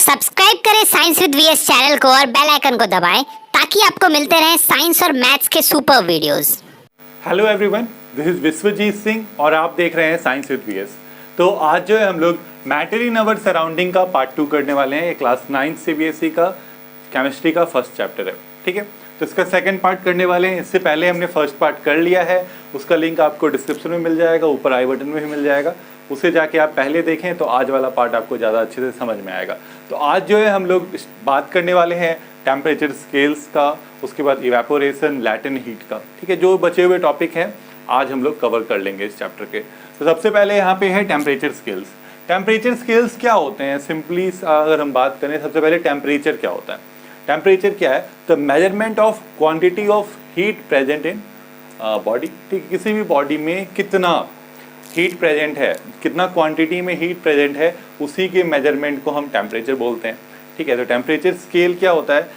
Subscribe करें science with VS channel को और बेल आइकन को दबाएं ताकि आपको मिलते रहें साइंस और मैथ्स के super videos. Hello everyone, this is Vishwajeet Singh और आप देख रहे हैं साइंस विद वीएस। तो आज जो है हम लोग मैटर इन अवर सराउंडिंग का पार्ट 2 करने वाले हैं। ये क्लास 9 सीबीएसई का केमिस्ट्री का फर्स्ट चैप्टर है, ठीक है। तो इसका सेकंड पार्ट करने वाले हैं। इससे पहले हमने फर्स्ट पार्ट कर लिया है, उसका लिंक आपको डिस्क्रिप्शन में मिल जाएगा, ऊपर आई बटन में भी मिल जाएगा। उसे जाके आप पहले देखें तो आज वाला पार्ट आपको ज़्यादा अच्छे से समझ में आएगा। तो आज जो है हम लोग बात करने वाले हैं टेम्परेचर स्केल्स का, उसके बाद इवेपोरेशन, लैटेंट हीट का, ठीक है। जो बचे हुए टॉपिक हैं आज हम लोग कवर कर लेंगे इस चैप्टर के। तो सबसे पहले यहाँ पे है टेम्परेचर स्केल्स। टेम्परेचर स्केल्स क्या होते हैं? सिंपली अगर हम बात करें, सबसे पहले टेम्परेचर क्या होता है? टेम्परेचर क्या है? The measurement of quantity of heat present in body, ठीक। किसी भी बॉडी में कितना हीट प्रेजेंट है, कितना क्वांटिटी में हीट प्रेजेंट है, उसी के मेजरमेंट को हम टेम्परेचर बोलते हैं, ठीक है। तो टेम्परेचर स्केल क्या होता है?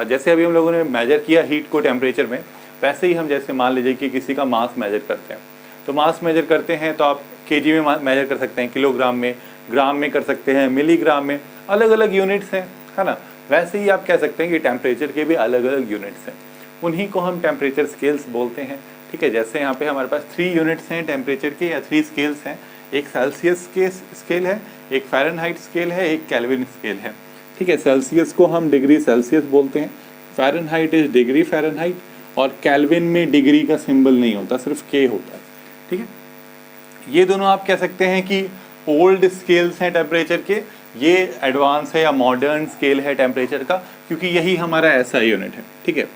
जैसे अभी हम लोगों ने मेजर किया हीट को टेम्परेचर में, वैसे ही हम जैसे मान लीजिए कि किसी का मास मेजर करते हैं, तो मास मेजर करते हैं तो आप केजी में मेजर कर सकते हैं, किलोग्राम में, ग्राम में कर सकते हैं, मिलीग्राम में, अलग अलग यूनिट्स हैं, है ना। वैसे ही आप कह सकते हैं कि टेम्परेचर के भी अलग अलग यूनिट्स हैं, उन्हीं को हम टेम्परेचर स्केल्स बोलते हैं, ठीक है। जैसे यहाँ पे हमारे पास 3 यूनिट्स हैं टेम्परेचर के, या 3 स्केल्स हैं। एक सेल्सियस के स्केल है, एक फ़ारेनहाइट स्केल है, एक केल्विन स्केल है, ठीक है। सेल्सियस को हम डिग्री सेल्सियस बोलते हैं, फ़ारेनहाइट इज डिग्री फ़ारेनहाइट, और केल्विन में डिग्री का सिंबल नहीं होता, सिर्फ के होता है, ठीक है। ये दोनों आप कह सकते हैं कि ओल्ड स्केल्स हैं टेम्परेचर के, ये एडवांस है या मॉडर्न स्केल है टेम्परेचर का, क्योंकि यही हमारा एसआई यूनिट है, ठीक है।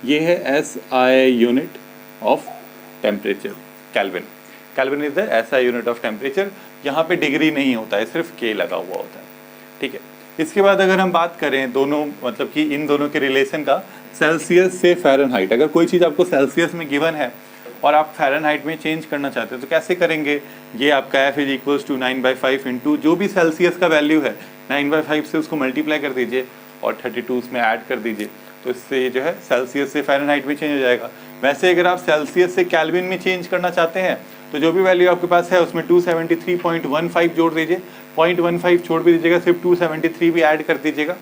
ये है SI unit of temperature, kelvin. Kelvin is the SI unit of temperature. यहाँ पे डिग्री नहीं होता है, सिर्फ के लगा हुआ होता है, ठीक है। इसके बाद अगर हम बात करें दोनों, मतलब कि इन दोनों के रिलेशन का, सेल्सियस से फ़ारेनहाइट। अगर कोई चीज़ आपको सेल्सियस में गिवन है और आप फ़ारेनहाइट में चेंज करना चाहते हो तो कैसे करेंगे? ये आपका F is equals to 9/5 into जो भी सेल्सियस का वैल्यू है 9/5 से उसको मल्टीप्लाई कर दीजिए और 32 उसमें ऐड कर दीजिए, तो इससे जो है सेल्सियस से फ़ारेनहाइट में चेंज हो जाएगा। वैसे अगर आप सेल्सियस से केल्विन में चेंज करना चाहते हैं तो जो भी वैल्यू आपके पास है उसमें 273.15 जोड़ दीजिए, 0.15 छोड़ भी दीजिएगा, सिर्फ 273 भी ऐड कर दीजिएगा,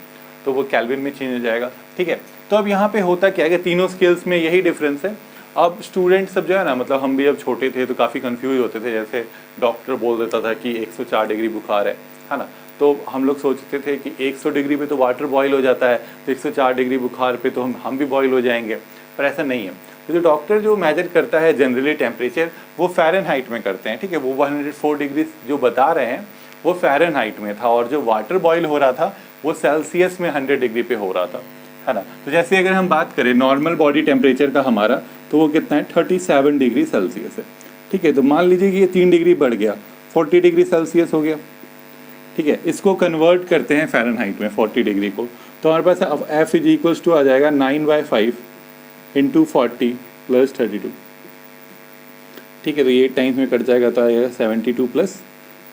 तो वो केल्विन में चेंज हो जाएगा, ठीक है। तो अब यहाँ पे होता क्या है कि तीनों स्केल्स में यही डिफरेंस है। अब स्टूडेंट सब जो है ना, मतलब हम भी जब छोटे थे तो काफ़ी कंफ्यूज होते थे। जैसे डॉक्टर बोल देता था कि 104 डिग्री बुखार है ना, तो हम लोग सोचते थे कि 100 डिग्री पे तो वाटर बॉयल हो जाता है, तो 104 डिग्री बुखार पे तो हम भी बॉयल हो जाएंगे, पर ऐसा नहीं है। तो जो डॉक्टर जो मेजर करता है जनरली टेम्परेचर, वो फ़ारेनहाइट में करते हैं, ठीक है। वो 104 डिग्री जो बता रहे हैं वो फ़ारेनहाइट में था, और जो वाटर बॉयल हो रहा था वो सेल्सियस में 100 डिग्री पे हो रहा था, है ना। तो जैसे अगर हम बात करें नॉर्मल बॉडी टेम्परेचर का हमारा, तो वो कितना है? 37 डिग्री सेल्सियस है, ठीक है। तो मान लीजिए कि ये 3 डिग्री बढ़ गया, 40 डिग्री सेल्सियस हो गया, ठीक है। इसको कन्वर्ट करते हैं फ़ारेनहाइट में 40 डिग्री को, तो हमारे पास अब एफ इज इक्वल्स टू आ जाएगा 9/5 इंटू 40 प्लस 32, ठीक है। तो ये टाइम्स में कट जाएगा तो आएगा 72 प्लस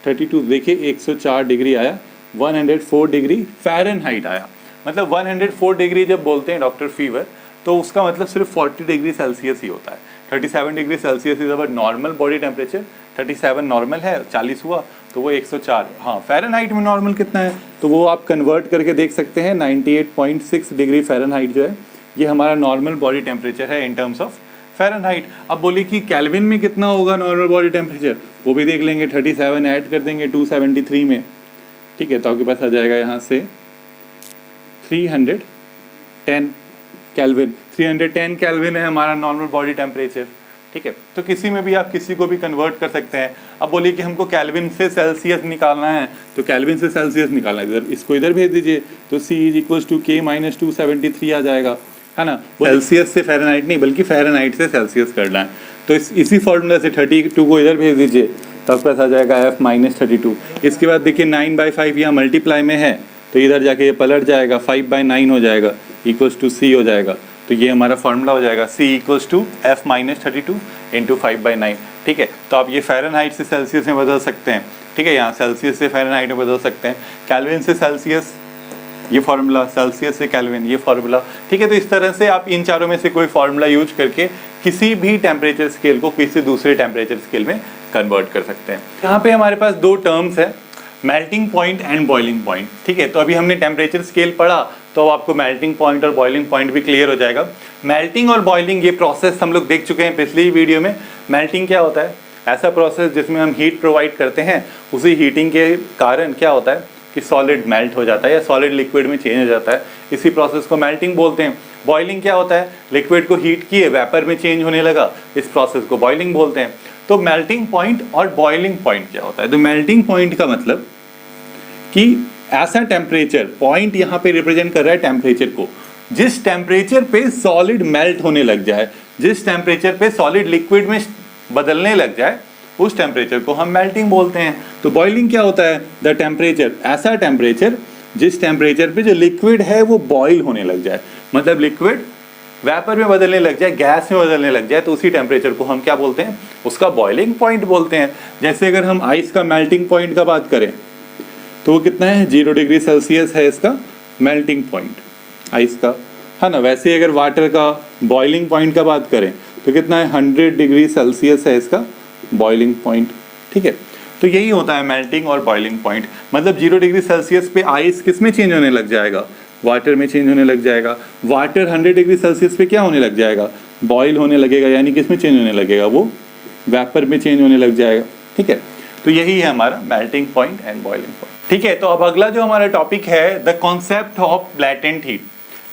32। देखिए 104 डिग्री आया, 104 डिग्री फ़ारेनहाइट आया। मतलब 104 डिग्री जब बोलते हैं डॉक्टर फीवर, तो उसका मतलब सिर्फ 40 डिग्री सेल्सियस ही होता है। 37 degree Celsius is our normal body temperature, 37 normal है, 40 हुआ तो वो 104। हाँ, फ़ारेनहाइट में नॉर्मल कितना है तो वो आप कन्वर्ट करके देख सकते हैं। 98.6 डिग्री फ़ारेनहाइट जो है ये हमारा नॉर्मल बॉडी टेम्परेचर है इन टर्म्स ऑफ फ़ारेनहाइट। अब बोलिए कि केल्विन में कितना होगा नॉर्मल बॉडी टेम्परेचर, वो भी देख लेंगे। 37 ऐड कर देंगे 273 में, ठीक है। तो आपके पास आ जाएगा यहाँ से 310 केल्विन। 310 केल्विन है हमारा नॉर्मल बॉडी टेम्परेचर, ठीक है। तो किसी में भी आप किसी को भी कन्वर्ट कर सकते हैं। अब बोलिए कि हमको केल्विन से सेल्सियस निकालना है, तो केल्विन से सेल्सियस निकालना है, इधर इसको इधर भेज दीजिए, तो C is equals to K minus 273 आ जाएगा, है ना। सेल्सियस से फ़ारेनहाइट नहीं, बल्कि फ़ारेनहाइट से सेल्सियस करना है, तो इसी फॉर्मूला से 32 को इधर भेज दीजिए, तो आपके पास आ जाएगा F माइनस 32। इसके बाद देखिए 9/5 यहाँ मल्टीप्लाई में है, तो इधर जाके ये पलट जाएगा, 5/9 हो जाएगा, इक्वल्स टू C हो जाएगा। तो ये हमारा फॉर्मूला हो जाएगा C equals to F minus 32 into 5/9, ठीक है। तो आप ये फ़ारेनहाइट से सेल्सियस में बदल सकते हैं, ठीक है। यहाँ सेल्सियस से फ़ारेनहाइट में बदल सकते हैं, केल्विन से सेल्सियस ये फार्मूला, सेल्सियस से केल्विन ये फार्मूला, ठीक है। तो इस तरह से आप इन चारों में से कोई फार्मूला यूज करके किसी भी टेम्परेचर स्केल को किसी दूसरे टेम्परेचर स्केल में कन्वर्ट कर सकते हैं। यहाँ पे हमारे पास 2 टर्म्स है। Melting point and boiling point. ठीक है, तो अभी हमने टेम्परेचर स्केल पढ़ा तो अब आपको मेल्टिंग पॉइंट और बॉइलिंग पॉइंट भी क्लियर हो जाएगा। मेल्टिंग और बॉइलिंग ये प्रोसेस हम लोग देख चुके हैं पिछली वीडियो में। मेल्टिंग क्या होता है? ऐसा प्रोसेस जिसमें हम हीट प्रोवाइड करते हैं, उसी हीटिंग के कारण क्या होता है कि सॉलिड मेल्ट हो जाता है या सॉलिड लिक्विड में चेंज हो जाता है, इसी प्रोसेस को मेल्टिंग बोलते हैं। बॉइलिंग क्या होता है? लिक्विड को हीट किए वेपर में चेंज होने लगा, इस प्रोसेस को बॉइलिंग बोलते हैं। तो मेल्टिंग पॉइंट और बॉइलिंग पॉइंट क्या होता है? तो मेल्टिंग पॉइंट का मतलब कि ऐसा टेम्परेचर, पॉइंट यहाँ पे रिप्रेजेंट कर रहा है टेम्परेचर को, जिस टेम्परेचर पे सॉलिड मेल्ट होने लग जाए, जिस टेम्परेचर पे सॉलिड लिक्विड में बदलने लग जाए, उस टेम्परेचर को हम मेल्टिंग बोलते हैं। तो बॉइलिंग क्या होता है? द टेम्परेचर, ऐसा टेम्परेचर जिस टेम्परेचर पे जो लिक्विड है वो बॉइल होने लग जाए, मतलब लिक्विड वेपर में बदलने लग जाए, गैस में बदलने लग जाए, तो उसी टेम्परेचर को हम क्या बोलते हैं? उसका बॉइलिंग पॉइंट बोलते हैं। जैसे अगर हम आइस का मेल्टिंग पॉइंट का बात करें तो वो कितना है? 0 डिग्री सेल्सियस है इसका मेल्टिंग पॉइंट आइस का, है ना। वैसे अगर वाटर का बॉइलिंग पॉइंट का बात करें तो कितना है? 100 डिग्री सेल्सियस है इसका बॉइलिंग पॉइंट। ठीक है, तो यही होता है मेल्टिंग और बॉइलिंग पॉइंट। मतलब 0 डिग्री सेल्सियस पे आइस किस में चेंज होने लग जाएगा? वाटर में चेंज होने लग जाएगा। वाटर 100 डिग्री सेल्सियस पे क्या होने लग जाएगा? बॉयल होने लगेगा, यानी किस में चेंज होने लगेगा? वो वेपर में चेंज होने लग जाएगा। ठीक है, तो यही है हमारा melting point and boiling point. ठीक है, तो अब अगला जो हमारा टॉपिक है, the concept of latent heat.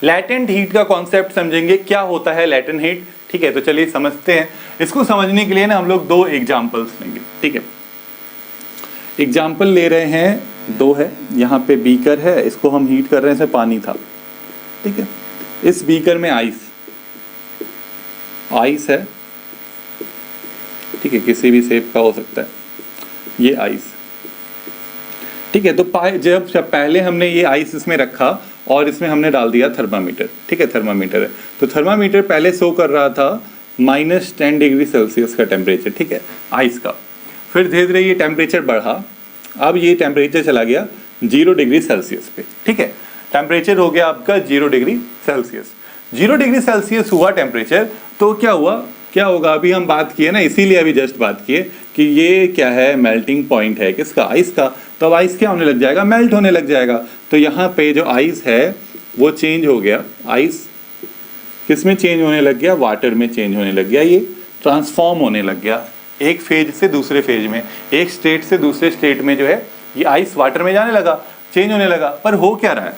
Latent heat का कॉन्सेप्ट समझेंगे, क्या होता है लैटेंट हीट। ठीक है, तो चलिए समझते हैं। इसको समझने के लिए ना हम लोग 2 एग्जाम्पल्स लेंगे। ठीक है, एग्जाम्पल ले रहे हैं, 2 है। यहाँ पे बीकर है, इसको हम हीट कर रहे हैं, इसमें पानी था। ठीक है, इस बीकर में आइस है। ठीक है, किसी भी शेप का हो सकता है, ये आइस। ठीक है, तो जब पहले हमने ये आइस इसमें रखा और इसमें हमने डाल दिया थर्मामीटर। ठीक है, थर्मामीटर है, तो थर्मामीटर पहले शो कर रहा था -10 डिग्री सेल्सियस का टेम्परेचर। ठीक है, आइस का। फिर धीरे धीरे ये टेम्परेचर बढ़ा, अब ये टेम्परेचर चला गया 0 डिग्री सेल्सियस पे। ठीक है, टेम्परेचर हो गया आपका 0 डिग्री सेल्सियस। 0 डिग्री सेल्सियस हुआ टेम्परेचर, तो क्या हुआ, क्या होगा? अभी हम बात किए ना, इसीलिए अभी जस्ट बात किए कि ये क्या है? मेल्टिंग पॉइंट है किसका? आइस का। तो अब आइस क्या होने लग जाएगा? मेल्ट होने लग जाएगा। तो यहाँ पे जो आइस है वो चेंज हो गया। आइस किस में चेंज होने लग गया? वाटर में चेंज होने लग गया। ये ट्रांसफॉर्म होने लग गया एक फेज से दूसरे फेज में, एक स्टेट से दूसरे स्टेट में जो है ये आइस वाटर में जाने लगा, चेंज होने लगा। पर हो क्या रहा है?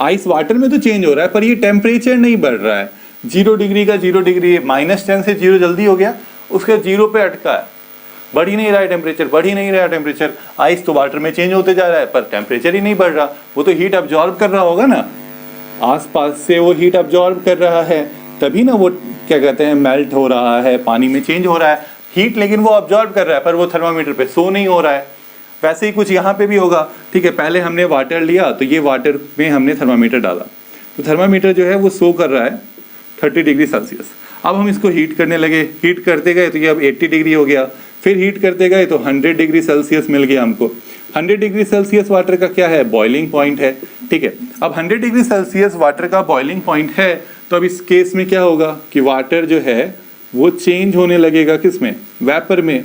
आइस वाटर में तो चेंज हो रहा है, पर ये टेम्परेचर नहीं बढ़ रहा है। 0 डिग्री का 0 डिग्री, -10 से 0 जल्दी हो गया, उसके 0 पे अटका है, बढ़ ही नहीं रहा है टेम्परेचर, बढ़ ही नहीं रहा है टेम्परेचर। आइस तो वाटर में चेंज होते जा रहा है, पर टेम्परेचर ही नहीं बढ़ रहा। वो तो हीट अब्जॉर्ब कर रहा होगा ना, आसपास से वो हीट अब्जॉर्ब कर रहा है, तभी ना वो क्या कहते हैं, मेल्ट हो रहा है, पानी में चेंज हो रहा है हीट, लेकिन वो अब्जॉर्ब कर रहा है, पर वो थर्मामीटर पे शो नहीं हो रहा है। वैसे ही कुछ यहाँ पे भी होगा। ठीक है, पहले हमने वाटर लिया, तो ये वाटर में हमने थर्मामीटर डाला, तो थर्मामीटर जो है वो शो कर रहा है 30 डिग्री सेल्सियस। अब हम इसको हीट करने लगे, हीट करते गए तो ये अब 80 डिग्री हो गया, फिर हीट करते गए तो 100 डिग्री सेल्सियस मिल गया हमको। 100 डिग्री सेल्सियस वाटर का क्या है? बॉइलिंग पॉइंट है। ठीक है, अब 100 डिग्री सेल्सियस वाटर का बॉइलिंग पॉइंट है, तो अब इस केस में क्या होगा कि वाटर जो है वो चेंज होने लगेगा किसमें? वेपर में।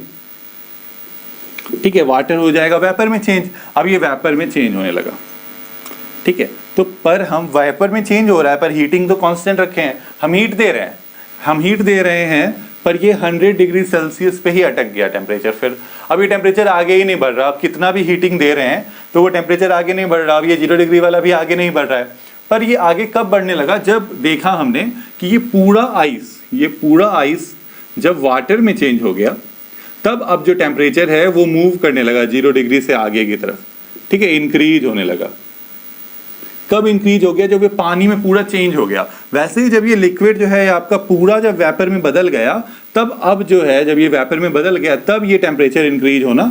ठीक है, वाटर हो जाएगा वेपर में चेंज। अब ये वेपर में चेंज होने लगा। ठीक है, तो पर हम वेपर में चेंज हो रहा है, पर हीटिंग तो कांस्टेंट रखे हैं, हम हीट दे रहे हैं, पर ये 100 डिग्री सेल्सियस पे ही अटक गया टेम्परेचर। फिर अब ये टेम्परेचर आगे ही नहीं बढ़ रहा। अब कितना भी हीटिंग दे रहे हैं तो वो टेम्परेचर आगे नहीं बढ़ रहा। अब ये 0 डिग्री वाला भी आगे नहीं बढ़ रहा है, पर ये आगे कब बढ़ने लगा? जब देखा हमने कि ये पूरा आइस जब वाटर में चेंज हो गया, तब अब जो टेम्परेचर है वो मूव करने लगा 0 डिग्री से आगे की तरफ। ठीक है, इंक्रीज होने लगा। कब इंक्रीज हो गया? जब ये पानी में पूरा चेंज हो गया। वैसे ही जब ये लिक्विड जो है आपका पूरा जब वेपर में बदल गया, तब अब जो है जब ये वेपर में बदल गया, तब ये टेम्परेचर इंक्रीज होना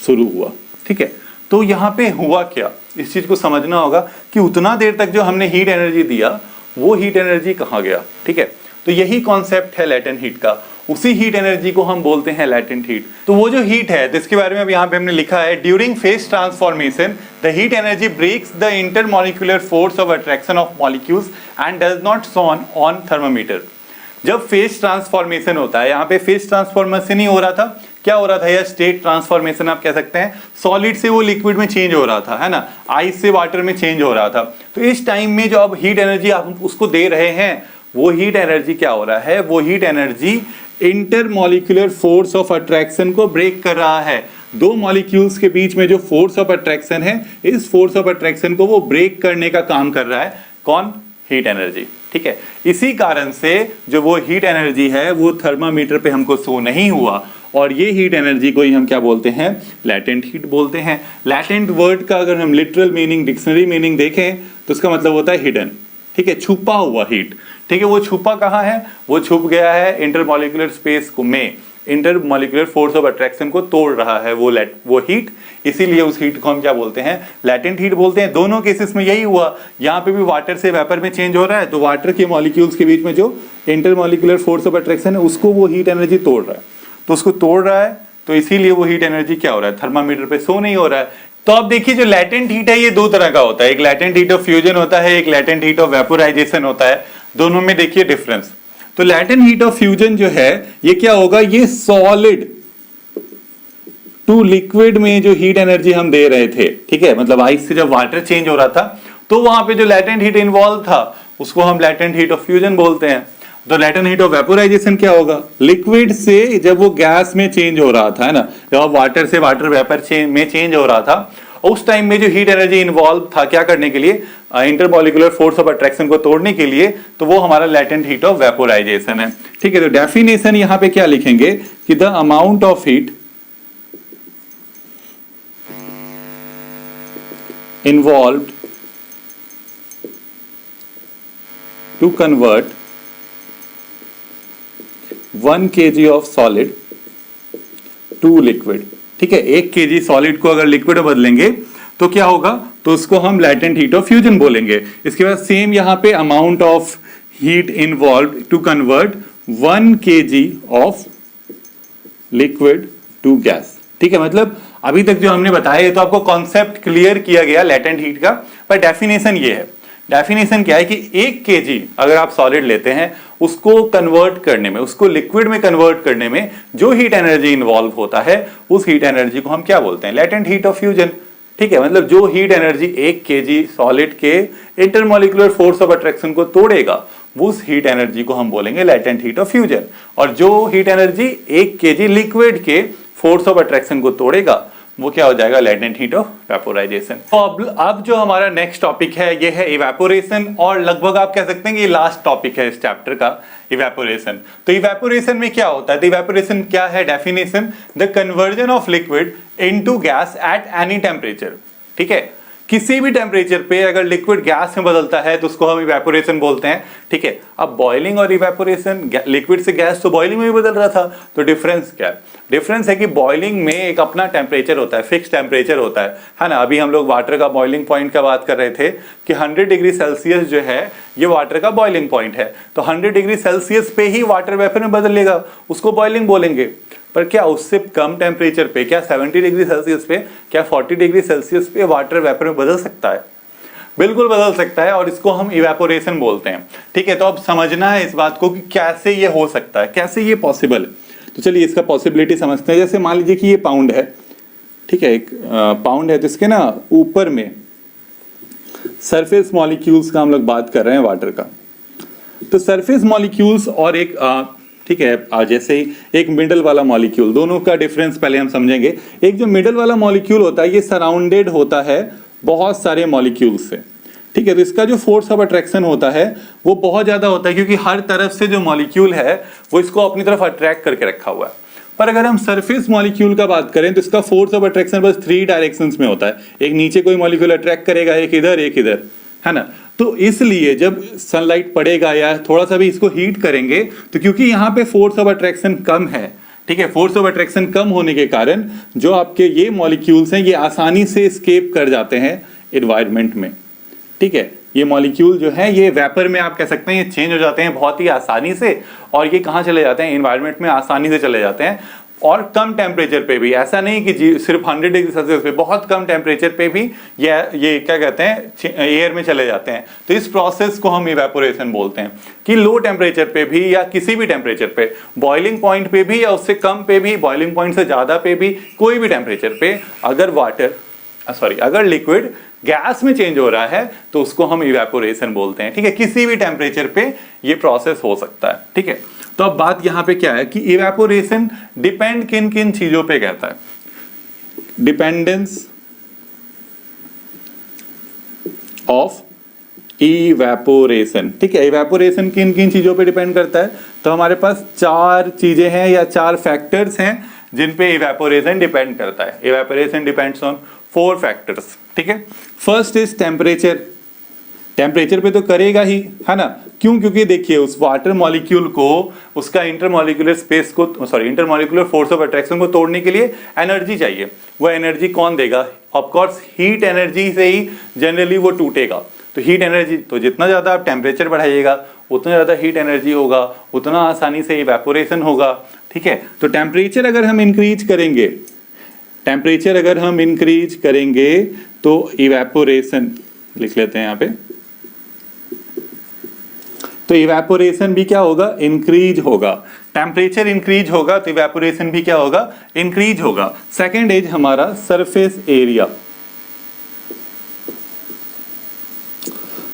शुरू हुआ। ठीक है, तो यहाँ पे हुआ क्या, इस चीज को समझना होगा कि उतना देर तक जो हमने हीट एनर्जी दिया, वो हीट एनर्जी कहाँ गया। ठीक है, तो यही कॉन्सेप्ट है लैटेंट हीट का। उसी हीट एनर्जी को हम बोलते हैं लैटेंट हीट। तो वो जो हीट है जिसके बारे में अब यहाँ पे हमने लिखा है, during phase transformation the heat energy breaks the intermolecular force of attraction of molecules and does not shown on thermometer. जब फेज ट्रांसफॉर्मेशन होता है, यहाँ पे फेज ट्रांसफॉर्मेशन ही हो रहा था, क्या हो रहा था, या स्टेट ट्रांसफॉर्मेशन आप कह सकते हैं, सॉलिड से वो लिक्विड में चेंज हो रहा था, है ना, आइस से वाटर में चेंज हो रहा था। तो इस टाइम में जो अब हीट एनर्जी आप उसको दे रहे हैं, वो हीट एनर्जी क्या हो रहा है, वो heat energy intermolecular force of attraction को ब्रेक कर रहा है। दो मॉलिक्यूल्स के बीच में जो फोर्स ऑफ अट्रैक्शन है, इस फोर्स ऑफ अट्रैक्शन को वो ब्रेक करने का काम कर रहा है। कौन? Heat energy. ठीक है, इसी कारण से जो वो हीट एनर्जी है वो थर्मामीटर पे हमको शो नहीं हुआ, और ये हीट एनर्जी को ही हम क्या बोलते हैं, लैटेंट हीट बोलते हैं। लैटेंट वर्ड का अगर हम लिटरल मीनिंग, डिक्शनरी मीनिंग देखें तो उसका मतलब होता है हिडन। ठीक है, छुपा हुआ हीट। ठीक है, वो छुपा कहाँ है, वो छुप गया है इंटरमॉलिक्यूलर स्पेस को में, इंटरमॉलिक्यूलर फोर्स ऑफ अट्रैक्शन को तोड़ रहा है वो हीट, इसीलिए उस हीट को हम क्या बोलते हैं, लैटेंट हीट बोलते हैं। दोनों केसेस में यही हुआ, यहाँ पे भी वाटर से वेपर में चेंज हो रहा है, तो वाटर के मॉलिक्यूल्स के बीच में जो इंटरमॉलिक्यूलर फोर्स ऑफ अट्रैक्शन है उसको वो हीट एनर्जी तोड़ रहा है, तो उसको तोड़ रहा है, तो इसीलिए वो हीट एनर्जी क्या हो रहा है, थर्मामीटर पे शो नहीं हो रहा है। तो आप देखिए जो लैटेंट हीट है ये दो तरह का होता है, एक लैटेंट हीट ऑफ फ्यूजन होता है, एक लैटेंट हीट ऑफ वेपोराइजेशन होता है। दोनों में देखिए डिफरेंस। तो लैटेंट हीट ऑफ फ्यूजन जो है ये क्या होगा, ये सॉलिड टू लिक्विड में जो हीट एनर्जी हम दे रहे थे, ठीक है, मतलब आइस से जब वाटर चेंज हो रहा था तो वहां पे जो लैटेंट हीट इन्वॉल्व था उसको हम लैटेंट हीट ऑफ फ्यूजन बोलते हैं। तो लैटेंट हीट ऑफ वेपोराइजेशन क्या होगा, लिक्विड से जब वो गैस में चेंज हो रहा था, है ना, जब वाटर से वाटर वेपर में चेंज हो रहा था, उस टाइम में जो हीट एनर्जी इन्वॉल्व था क्या करने के लिए, इंटरमॉलिक्यूलर फोर्स ऑफ अट्रैक्शन को तोड़ने के लिए, तो वो हमारा लैटेंट हीट ऑफ वेपोराइजेशन है। ठीक है, तो डेफिनेशन यहां पे क्या लिखेंगे कि the amount of heat involved to convert 1 kg of solid to liquid। ठीक है, 1 kg सॉलिड को अगर लिक्विड में बदलेंगे तो क्या होगा, तो उसको हम लैटेंट हीट ऑफ फ्यूजन बोलेंगे। इसके बाद सेम यहां पे amount of heat involve to convert 1 kg of liquid to gas. ठीक है, मतलब अभी तक जो हमने बताया है तो आपको कॉन्सेप्ट क्लियर किया गया लैटेंट हीट का, पर डेफिनेशन ये है। डेफिनेशन क्या है कि 1 kg अगर आप सॉलिड लेते हैं उसको कन्वर्ट करने में, उसको लिक्विड में कन्वर्ट करने में जो हीट एनर्जी इन्वॉल्व होता है उस हीट एनर्जी को हम क्या बोलते हैं, लैटेंट हीट ऑफ फ्यूजन। ठीक है, मतलब जो हीट एनर्जी 1 kg सॉलिड के इंटरमॉलिक्यूलर फोर्स ऑफ अट्रैक्शन को तोड़ेगा उस हीट एनर्जी को हम बोलेंगे लैटेंट हीट ऑफ फ्यूजन, और जो हीट एनर्जी 1 kg लिक्विड के फोर्स ऑफ अट्रैक्शन को तोड़ेगा वो क्या हो जाएगा, लैटेंट हीट ऑफ वेपोराइजेशन। तो अब जो हमारा नेक्स्ट टॉपिक है ये है इवेपोरेशन, और लगभग आप कह सकते हैं कि ये लास्ट टॉपिक है इस चैप्टर का, इवेपोरेशन। तो इवेपोरेशन में क्या होता है, तो इवेपोरेशन क्या है, definition, the conversion of liquid into gas at any temperature. ठीक है, किसी भी टेम्परेचर पे अगर लिक्विड गैस में बदलता है तो उसको हम इवेपोरेशन बोलते हैं। ठीक है, अब बॉइलिंग और इवेपोरेशन, लिक्विड से गैस तो बॉइलिंग में भी बदल रहा था, तो डिफरेंस क्या है, डिफरेंस है कि बॉइलिंग में एक अपना टेम्परेचर होता है, फिक्स टेम्परेचर होता है ना। अभी हम लोग वाटर का बॉइलिंग पॉइंट का बात कर रहे थे कि 100 डिग्री सेल्सियस जो है ये वाटर का बॉइलिंग पॉइंट है, तो 100 डिग्री सेल्सियस पे ही वाटर वेपर में बदलेगा, उसको बॉइलिंग बोलेंगे। पर क्या उससे कम टेम्परेचर पे, क्या 70 डिग्री सेल्सियस पे, क्या 40 डिग्री सेल्सियस पे वाटर वेपर में बदल सकता है? बिल्कुल बदल सकता है, और इसको हम इवेपोरेशन बोलते हैं। ठीक है, तो अब समझना है इस बात को कि कैसे ये हो सकता है, कैसे ये पॉसिबल है। तो चलिए इसका पॉसिबिलिटी समझते हैं। जैसे मान लीजिए कि ये पाउंड है, ठीक है, एक पाउंड है, तो इसके ना ऊपर में सरफेस मॉलिक्यूल्स का हम लोग बात कर रहे हैं वाटर का। तो सरफेस मॉलिक्यूल्स और एक ठीक है, जैसे एक मिडल वाला मॉलिक्यूल, दोनों का डिफरेंस पहले हम समझेंगे। एक जो मिडल वाला मॉलिक्यूल होता है ये सराउंडेड होता है बहुत सारे मॉलिक्यूल्स से। ठीक है, तो इसका जो फोर्स ऑफ अट्रैक्शन होता है वो बहुत ज्यादा होता है, क्योंकि हर तरफ से जो मॉलिक्यूल है वो इसको अपनी तरफ अट्रैक्ट करके रखा हुआ है। पर अगर हम सरफेस मॉलिक्यूल का बात करें तो इसका फोर्स ऑफ अट्रैक्शन बस 3 डायरेक्शंस में होता है, एक नीचे कोई मॉलिक्यूल अट्रैक्ट करेगा, एक इधर, है ना। तो इसलिए जब सनलाइट पड़ेगा या थोड़ा सा भी इसको हीट करेंगे तो क्योंकि यहाँ पे फोर्स ऑफ अट्रैक्शन कम है, ठीक है, फोर्स ऑफ अट्रैक्शन कम होने के कारण जो आपके ये मॉलिक्यूल्स हैं ये आसानी से एस्केप कर जाते हैं एनवायरनमेंट में। ठीक है, ये मॉलिक्यूल जो है ये वेपर में आप कह सकते हैं ये चेंज हो जाते हैं बहुत ही आसानी से, और ये कहाँ चले जाते हैं, एनवायरनमेंट में आसानी से चले जाते हैं। और कम टेम्परेचर पे भी, ऐसा नहीं कि सिर्फ 100 डिग्री सेल्सियस पे, बहुत कम टेम्परेचर पे भी ये क्या कहते हैं एयर में चले जाते हैं। तो इस प्रोसेस को हम इवेपोरेशन बोलते हैं कि लो टेम्परेचर पे भी या किसी भी टेम्परेचर पे, बॉइलिंग पॉइंट पे भी या उससे कम पे भी, बॉइलिंग पॉइंट से ज़्यादा पे भी, कोई भी टेम्परेचर पे अगर लिक्विड गैस में चेंज हो रहा है तो उसको हम इवेपोरेशन बोलते हैं। ठीक है, किसी भी टेम्परेचर पे ये प्रोसेस हो सकता है। ठीक है, तो अब बात यहां पे क्या है कि इवेपोरेशन डिपेंड किन किन चीजों पे कहता है, डिपेंडेंस ऑफ इवेपोरेशन। ठीक है, इवेपोरेशन किन किन चीजों पे डिपेंड करता है, तो हमारे पास 4 चीजें हैं या 4 फैक्टर्स हैं जिन पे इवेपोरेशन डिपेंड करता है। Evaporation depends on 4 factors. ठीक है, फर्स्ट इज टेम्परेचर। टेम्परेचर पे तो करेगा ही, है ना, क्यों? क्योंकि देखिए उस वाटर मॉलिक्यूल को उसका इंटरमॉलिक्यूलर फोर्स ऑफ अट्रैक्शन को तोड़ने के लिए एनर्जी चाहिए। वो एनर्जी कौन देगा? ऑफ कोर्स हीट एनर्जी से ही जनरली वो टूटेगा। तो हीट एनर्जी, तो जितना ज़्यादा आप टेम्परेचर बढ़ाइएगा उतना ज़्यादा हीट एनर्जी होगा, उतना आसानी से इवेपोरेशन होगा। ठीक है, तो टेम्परेचर अगर हम इंक्रीज करेंगे तो इवेपोरेशन लिख लेते हैं यहाँ पे, तो इवेपोरेशन भी क्या होगा? इंक्रीज होगा। टेम्परेचर इंक्रीज होगा तो इवेपोरेशन भी क्या होगा? इंक्रीज होगा। सेकेंड इज हमारा सरफेस एरिया।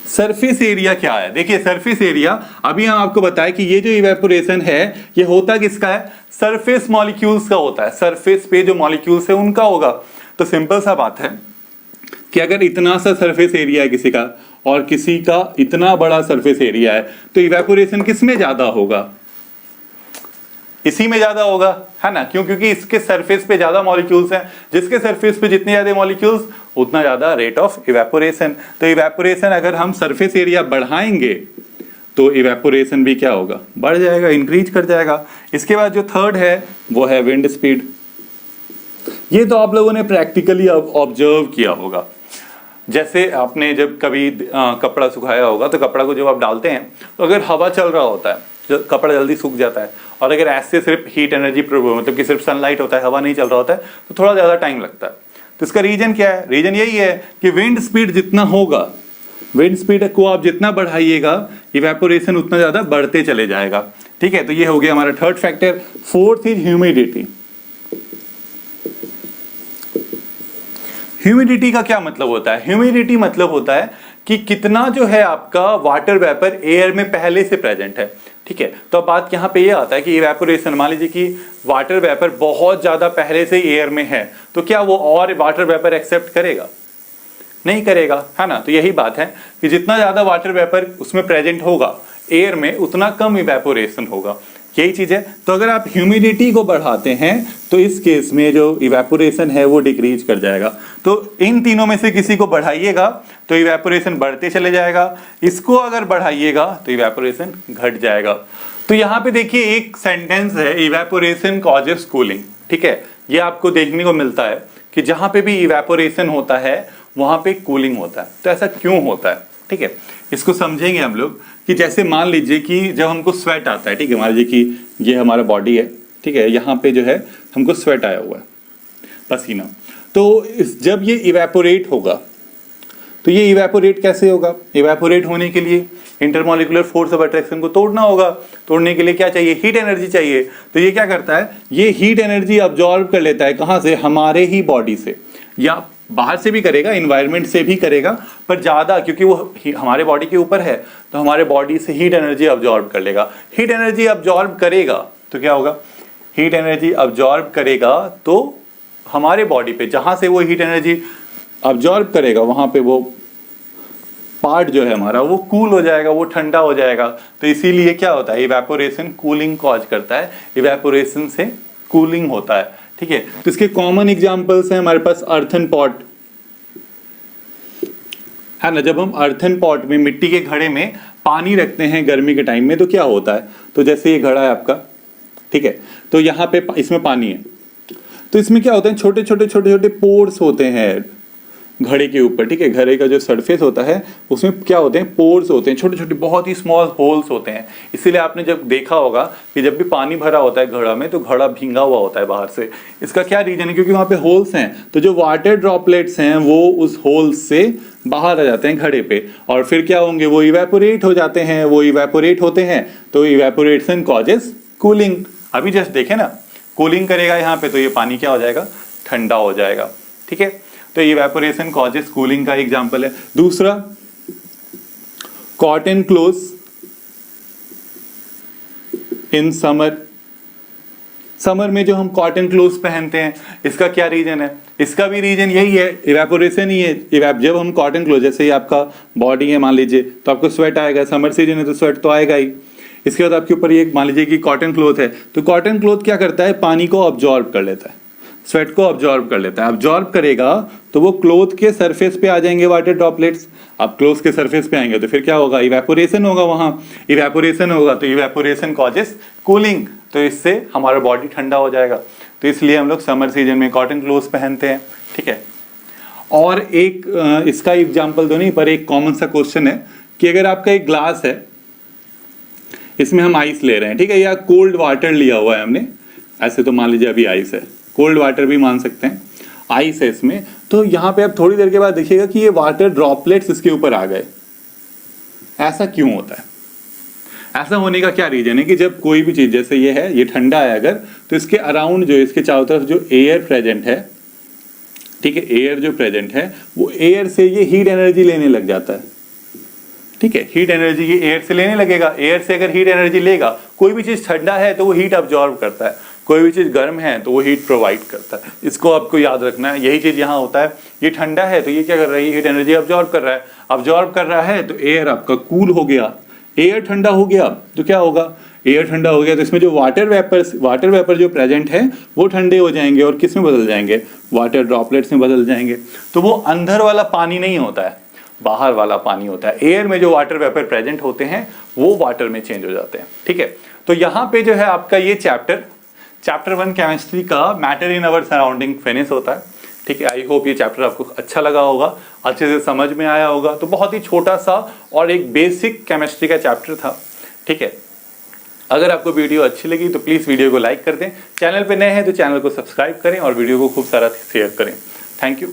सरफेस एरिया क्या है? देखिए सरफेस एरिया, अभी हम आपको बताएं कि ये जो इवेपोरेशन है ये होता किसका है? सरफेस मॉलिक्यूल्स का होता है। सरफेस पे जो मॉलिक्यूल्स है उनका होगा। तो सिंपल सा बात है कि अगर इतना सा सरफेस एरिया है किसी का और किसी का इतना बड़ा सरफेस एरिया है तो इवेपोरेशन किस में ज्यादा होगा? इसी में ज्यादा होगा, है ना? क्यों? क्योंकि इसके सरफेस पे ज्यादा मॉलिक्यूल्स हैं। जिसके सरफेस पे जितने ज्यादा मॉलिक्यूल्स उतना ज्यादा रेट ऑफ इवेपोरेशन। तो इवेपोरेशन अगर हम सरफेस एरिया बढ़ाएंगे तो इवेपोरेशन भी क्या होगा? बढ़ जाएगा, इंक्रीज कर जाएगा। इसके बाद जो थर्ड है वो है विंड स्पीड। ये तो आप लोगों ने प्रैक्टिकली ऑब्जर्व किया होगा। जैसे आपने जब कभी कपड़ा सुखाया होगा तो कपड़ा को जब आप डालते हैं तो अगर हवा चल रहा होता है कपड़ा जल्दी सूख जाता है, और अगर ऐसे सिर्फ हीट एनर्जी मतलब कि सिर्फ सनलाइट होता है, हवा नहीं चल रहा होता है, तो थोड़ा ज़्यादा टाइम लगता है। तो इसका रीजन क्या है? रीजन यही है कि विंड स्पीड जितना होगा, विंड स्पीड को आप जितना बढ़ाइएगा इवेपोरेशन उतना ज़्यादा बढ़ते चले जाएगा। ठीक है, तो ये हो गया हमारा third factor. Fourth is humidity. Humidity का क्या मतलब होता है? ह्यूमिडिटी मतलब होता है कि कितना जो है आपका वाटर वेपर एयर में पहले से प्रेजेंट है। ठीक है, तो अब बात यहाँ पे ये आता है कि इवेपोरेशन, मान लीजिए कि वाटर वेपर बहुत ज्यादा पहले से ही एयर में है, तो क्या वो और वाटर वेपर एक्सेप्ट करेगा? नहीं करेगा, है ना? तो यही बात है कि जितना ज्यादा वाटर वेपर उसमें प्रेजेंट होगा एयर में उतना कम इवेपोरेशन होगा। यही चीज है। तो अगर आप ह्यूमिडिटी को बढ़ाते हैं तो इस केस में जो इवेपोरेशन है वो डिक्रीज कर जाएगा। तो इन तीनों में से किसी को बढ़ाइएगा तो इवेपोरेशन बढ़ते चले जाएगा, इसको अगर बढ़ाइएगा तो इवेपोरेशन घट जाएगा। तो यहाँ पे देखिए एक सेंटेंस है, इवेपोरेशन कॉजेस कूलिंग। ठीक है, ये आपको देखने को मिलता है कि जहाँ पे भी इवेपोरेशन होता है वहाँ पे कूलिंग होता है। तो ऐसा क्यों होता है? ठीक है, इसको समझेंगे हम लोग कि जैसे मान लीजिए कि जब हमको स्वेट आता है, ठीक है, मान लीजिए कि ये हमारा बॉडी है, ठीक है, यहाँ पे जो है हमको स्वेट आया हुआ है, पसीना। तो जब ये इवेपोरेट होगा तो ये इवेपोरेट कैसे होगा? इवेपोरेट होने के लिए इंटरमॉलिक्यूलर फोर्स ऑफ अट्रैक्शन को तोड़ना होगा। तोड़ने के लिए क्या चाहिए? हीट एनर्जी चाहिए। तो ये क्या करता है? ये हीट एनर्जी अब्जॉर्ब कर लेता है। कहाँ से? हमारे ही बॉडी से, या बाहर से भी करेगा, इन्वायरमेंट से भी करेगा, पर ज़्यादा क्योंकि वो हमारे बॉडी के ऊपर है तो हमारे बॉडी से हीट एनर्जी अब्जॉर्ब कर लेगा। हीट एनर्जी अब्जॉर्ब करेगा तो क्या होगा? हीट एनर्जी अब्जॉर्ब करेगा तो हमारे बॉडी पे जहाँ से वो हीट एनर्जी अब्जॉर्ब करेगा वहाँ पे वो पार्ट जो है हमारा वो कूल हो जाएगा, वो ठंडा हो जाएगा। तो इसीलिए क्या होता है? इवेपोरेशन कूलिंग कॉज करता है, इवेपोरेशन से कूलिंग होता है। ठीक है, तो इसके कॉमन एग्जांपल्स हैं हमारे पास अर्थन पॉट, है ना। जब हम अर्थन पॉट में, मिट्टी के घड़े में पानी रखते हैं गर्मी के टाइम में तो क्या होता है? तो जैसे ये घड़ा है आपका, ठीक है, तो यहाँ पे इसमें पानी है, तो इसमें क्या होता है? छोटे छोटे पोर्स होते हैं, घड़े के ऊपर, ठीक है। घड़े का जो सरफेस होता है उसमें क्या होते हैं, पोर्स होते हैं, छोटे छोटे बहुत ही स्मॉल होल्स होते हैं। इसीलिए आपने जब देखा होगा कि जब भी पानी भरा होता है घड़ा में तो घड़ा भींगा हुआ होता है बाहर से। इसका क्या रीजन है, क्योंकि वहाँ पे होल्स हैं, तो जो वाटर ड्रॉपलेट्स हैं वो उस होल्स से बाहर आ जाते हैं घड़े पे, और फिर क्या होंगे, वो इवेपोरेट हो जाते हैं। वो इवेपोरेट होते हैं तो इवेपोरेशन कॉजेस कूलिंग। अभी जस्ट देखे ना, कूलिंग करेगा यहाँ पे तो ये पानी क्या हो जाएगा, ठंडा हो जाएगा, ठीक है। तो इवेपोरेशन कॉजेस कूलिंग का एग्जांपल है। दूसरा, cotton clothes in summer. Summer में जो हम कॉटन क्लोथ्स पहनते हैं, इसका क्या रीजन है, इसका भी रीजन यही है, इवेपोरेशन ही है। जब हम कॉटन क्लोथ, जैसे ही आपका बॉडी है मान लीजिए, तो आपको स्वेट आएगा, समर सीजन है तो स्वेट तो आएगा ही। इसके बाद आपके ऊपर ये मान लीजिए कि कॉटन क्लोथ है, तो कॉटन क्लोथ क्या करता है, पानी को ऑब्जॉर्ब कर लेता है, स्वेट को ऑब्जॉर्ब कर लेता है। ऑब्जॉर्ब करेगा तो वो क्लोथ के सरफेस पे आ जाएंगे वाटर ड्रॉपलेट्स। अब क्लोथ के सरफेस पे आएंगे तो फिर क्या होगा, इवेपोरेशन होगा, वहां इवेपोरेशन होगा तो इवेपोरेशन कॉजेस कूलिंग, तो इससे हमारा बॉडी ठंडा हो जाएगा। तो इसलिए हम लोग समर सीजन में कॉटन क्लोथ्स पहनते हैं, ठीक है। और एक इसका एग्जाम्पल तो नहीं, पर एक कॉमन सा क्वेश्चन है कि अगर आपका एक ग्लास है, इसमें हम आइस ले रहे हैं, ठीक है, या कोल्ड वाटर लिया हुआ है हमने, ऐसे तो मान लीजिए अभी आइस है, कोल्ड वाटर भी मान सकते हैं, आइस है इसमें, तो यहाँ पे आप थोड़ी देर के बाद देखिएगा कि ये वाटर ड्रॉपलेट्स इसके ऊपर आ गए। ऐसा क्यों होता है, ऐसा होने का क्या रीजन है कि जब कोई भी चीज, जैसे ये है, ये ठंडा है अगर, तो इसके अराउंड जो, इसके चारों तरफ जो एयर प्रेजेंट है, ठीक है, एयर जो प्रेजेंट है वो एयर से ये हीट एनर्जी लेने लग जाता है, ठीक है। हीट एनर्जी ये एयर से लेने लगेगा, एयर से अगर हीट एनर्जी लेगा, कोई भी चीज ठंडा है तो वो हीट अब्जॉर्ब करता है, कोई भी चीज गर्म है तो वो हीट प्रोवाइड करता है। इसको आपको याद रखना है, यही चीज यहाँ होता है। ये ठंडा है तो ये क्या कर रहा है, हीट एनर्जी अब्जॉर्ब कर रहा है, अब्जॉर्ब कर रहा है तो एयर आपका कूल हो गया, एयर ठंडा हो गया तो क्या होगा, एयर ठंडा हो गया तो इसमें जो वाटर वेपर जो प्रेजेंट है वो ठंडे हो जाएंगे और किस में बदल जाएंगे, वाटर ड्रॉपलेट्स में बदल जाएंगे। तो वो अंदर वाला पानी नहीं होता है, बाहर वाला पानी होता है। एयर में जो वाटर वेपर प्रेजेंट होते हैं वो वाटर में चेंज हो जाते हैं, ठीक है। तो यहाँ पे जो है आपका ये चैप्टर 1 केमिस्ट्री का matter in our surrounding finish होता है, ठीक है। आई होप ये चैप्टर आपको अच्छा लगा होगा, अच्छे से समझ में आया होगा। तो बहुत ही छोटा सा और एक बेसिक केमिस्ट्री का चैप्टर था, ठीक है। अगर आपको वीडियो अच्छी लगी तो प्लीज़ वीडियो को लाइक कर दें, चैनल पे नए हैं तो चैनल को सब्सक्राइब करें और वीडियो को खूब सारा शेयर करें। Thank you.